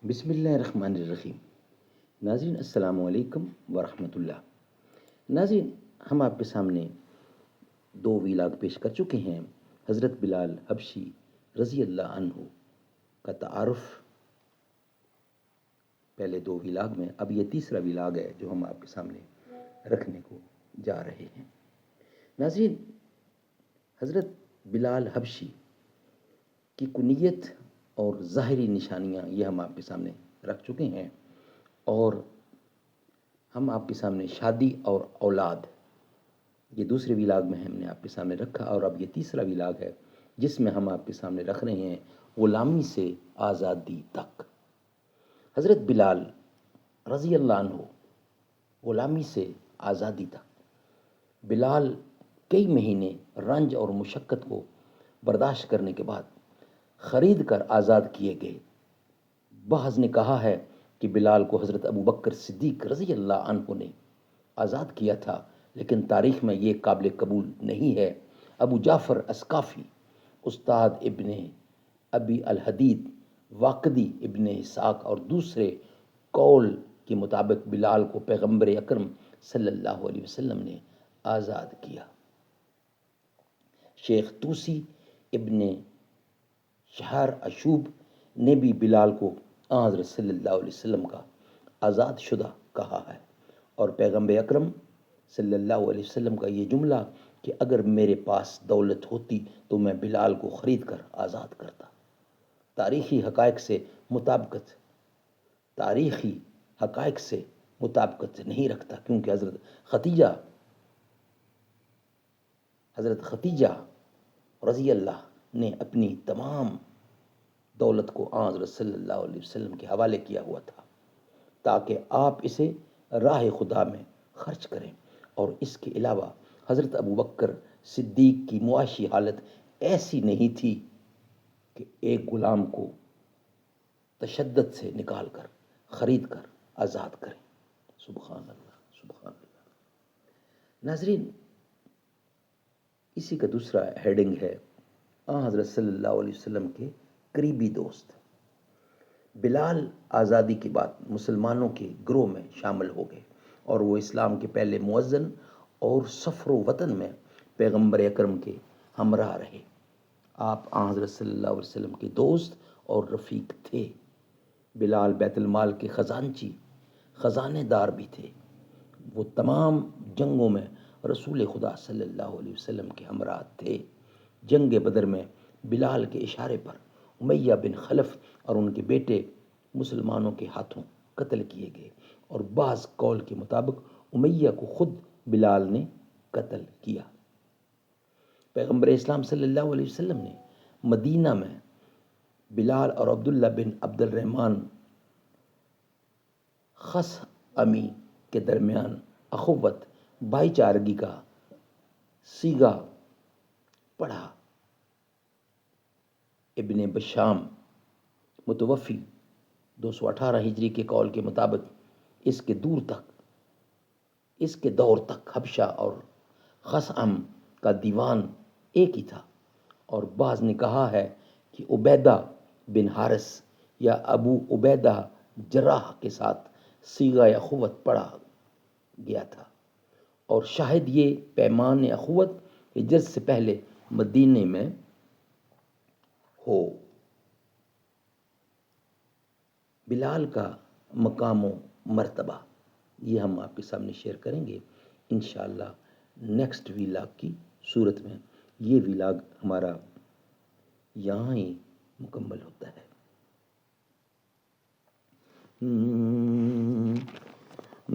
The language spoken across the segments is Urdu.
بسم اللہ الرحمن الرحیم۔ ناظرین السلام علیکم ورحمۃ اللہ۔ ناظرین، ہم آپ کے سامنے دو ویلاگ پیش کر چکے ہیں۔ حضرت بلال حبشی رضی اللہ عنہ کا تعارف پہلے دو ویلاگ میں، اب یہ تیسرا ویلاگ ہے جو ہم آپ کے سامنے رکھنے کو جا رہے ہیں۔ ناظرین، حضرت بلال حبشی کی کنیت اور ظاہری نشانیاں یہ ہم آپ کے سامنے رکھ چکے ہیں، اور ہم آپ کے سامنے شادی اور اولاد یہ دوسرے ویلاگ میں ہم نے آپ کے سامنے رکھا، اور اب یہ تیسرا ویلاگ ہے جس میں ہم آپ کے سامنے رکھ رہے ہیں غلامی سے آزادی تک۔ حضرت بلال رضی اللہ عنہ، غلامی سے آزادی تک بلال کئی مہینے رنج اور مشقت کو برداشت کرنے کے بعد خرید کر آزاد کیے گئے۔ بعض نے کہا ہے کہ بلال کو حضرت ابو بکر صدیق رضی اللہ عنہ نے آزاد کیا تھا، لیکن تاریخ میں یہ قابل قبول نہیں ہے۔ ابو جعفر اسقافی، استاد ابن ابی الحدید، واقدی ابن اسحاق اور دوسرے قول کے مطابق بلال کو پیغمبر اکرم صلی اللہ علیہ وسلم نے آزاد کیا۔ شیخ توسی ابن شہر اشوب نے بھی بلال کو حضرت صلی اللہ علیہ وسلم کا آزاد شدہ کہا ہے، اور پیغمبر اکرم صلی اللہ علیہ وسلم کا یہ جملہ کہ اگر میرے پاس دولت ہوتی تو میں بلال کو خرید کر آزاد کرتا، تاریخی حقائق سے مطابقت نہیں رکھتا، کیونکہ حضرت ختیجہ رضی اللہ نے اپنی تمام دولت کو حضرت صلی اللہ علیہ وسلم کے حوالے کیا ہوا تھا تاکہ آپ اسے راہ خدا میں خرچ کریں، اور اس کے علاوہ حضرت ابو بکر صدیق کی معاشی حالت ایسی نہیں تھی کہ ایک غلام کو تشدد سے نکال کر خرید کر آزاد کریں۔ سبحان اللہ، سبحان اللہ۔ ناظرین، اسی کا دوسرا ہیڈنگ ہے حضرت صلی اللہ علیہ وسلم کے قریبی دوست۔ بلال آزادی کے بعد مسلمانوں کے گروہ میں شامل ہو گئے، اور وہ اسلام کے پہلے مؤذن اور سفر و وطن میں پیغمبر اکرم کے ہمراہ رہے۔ آپ حضرت صلی اللہ علیہ وسلم کے دوست اور رفیق تھے۔ بلال بیت المال کے خزانے دار بھی تھے۔ وہ تمام جنگوں میں رسول خدا صلی اللہ علیہ وسلم کے ہمراہ تھے۔ جنگ بدر میں بلال کے اشارے پر امیہ بن خلف اور ان کے بیٹے مسلمانوں کے ہاتھوں قتل کیے گئے، اور بعض قول کے مطابق امیہ کو خود بلال نے قتل کیا۔ پیغمبر اسلام صلی اللہ علیہ وسلم نے مدینہ میں بلال اور عبداللہ بن عبد الرحمن خثعمی کے درمیان اخوت بھائی چارگی کا سیغہ پڑھا۔ ابن بشام متوفی 218 ہجری کے قول کے مطابق اس کے دور تک حبشہ اور خثعم کا دیوان ایک ہی تھا، اور بعض نے کہا ہے کہ عبیدہ بن حارث یا ابو عبیدہ جراح کے ساتھ سیغہ اخوت پڑھا گیا تھا، اور شاہد یہ پیمان اخوت ہجرت سے پہلے مدینے میں ہو۔ بلال کا مقام و مرتبہ یہ ہم آپ کے سامنے شیئر کریں گے انشاءاللہ نیکسٹ ویلاگ کی صورت میں۔ یہ ویلاگ ہمارا یہاں ہی مکمل ہوتا ہے۔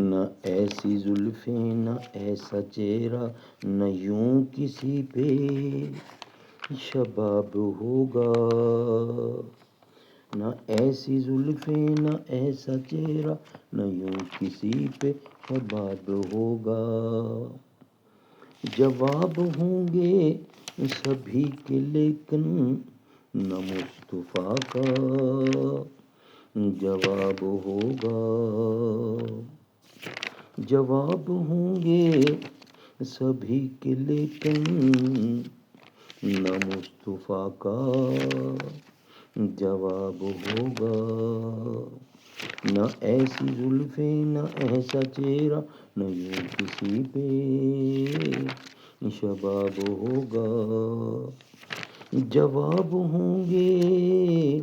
نہ ایسی زلفیں، نہ ایسا چہرہ، نہ یوں کسی پہ شباب ہوگا۔ نہ ایسی زلفیں، نہ ایسا چہرہ، نہ یوں کسی پہ شباب ہوگا۔ جواب ہوں گے سبھی کے لیکن نہ مصطفیٰ کا جواب ہوگا۔ جواب ہوں گے سبھی کے لیکن نہ مصطفیٰ کا جواب ہوگا۔ نہ ایسی زلفیں نہ ایسا چہرہ نہ یوں کسی پہ شباب ہوگا. جواب ہوں گے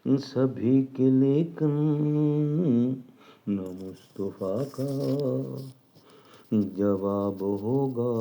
سبھی کے لیکن نہ مصطفیٰ کا جواب ہوگا.